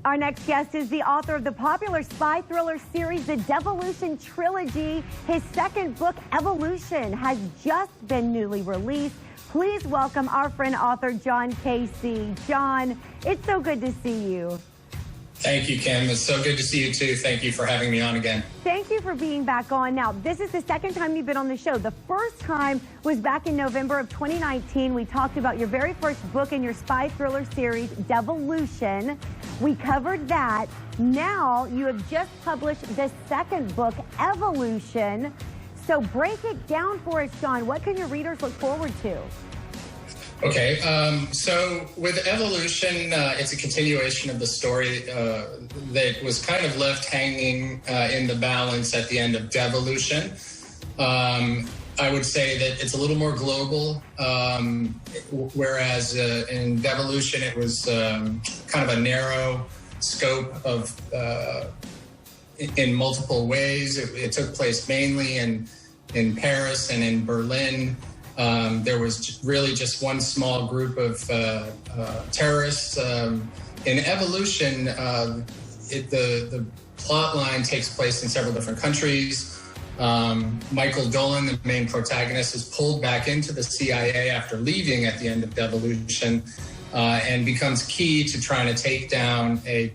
Our next guest is the author of the popular spy thriller series, the Devolution Trilogy. His second book, Evolution, has just been newly released. Please welcome our friend author, John Casey. John, it's so good to see you. Thank you, Kim. It's so good to see you, too. Thank you for having me on again. Thank you for being back on. Now, this is the second time you've been on the show. The first time was back in November of 2019. We talked about your very first book in your spy thriller series, Devolution. We covered that. Now, you have just published the second book, Evolution. So break it down for us, John. What can your readers look forward to? Okay, so with Evolution, it's a continuation of the story that was kind of left hanging in the balance at the end of Devolution. I would say that it's a little more global, whereas in Devolution it was kind of a narrow scope of in multiple ways. It took place mainly in Paris and in Berlin. There was really just one small group of terrorists. In Evolution, the plot line takes place in several different countries. Michael Dolan, the main protagonist, is pulled back into the CIA after leaving at the end of Devolution, and becomes key to trying to take down a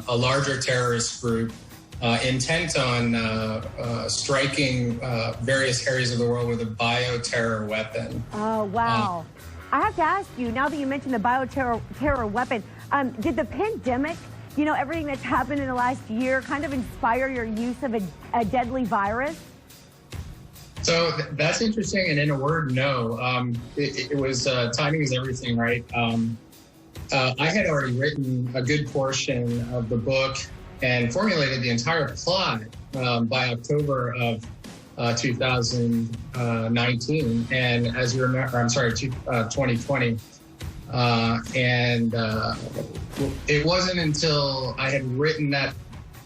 larger terrorist group intent on striking various areas of the world with a bioterror weapon. Oh, wow. I have to ask you, now that you mentioned the bioterror weapon, did the pandemic, you know, everything that's happened in the last year kind of inspire your use of a deadly virus? So that's interesting, and in a word, no. It was timing is everything, right? I had already written a good portion of the book and formulated the entire plot by October of 2019, and as you remember, I'm sorry, 2020. And it wasn't until I had written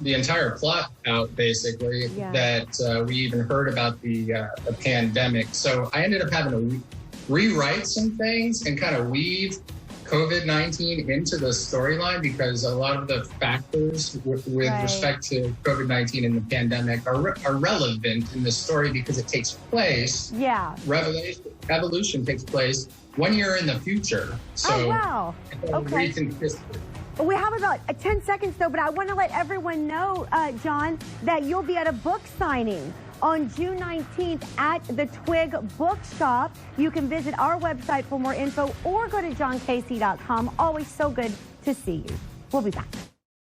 the entire plot out, basically, that we even heard about the pandemic. So I ended up having to rewrite some things and kind of weave COVID-19 into the storyline, because a lot of the factors with respect to COVID-19 and the pandemic are relevant in the story, because it takes place. Evolution takes place 1 year in the future. So, oh, wow. Okay. Recent history. We have about 10 seconds, though, but I want to let everyone know, John, that you'll be at a book signing on June 19th at the Twig Bookshop. You can visit our website for more info or go to johncasey.com. Always so good to see you. We'll be back.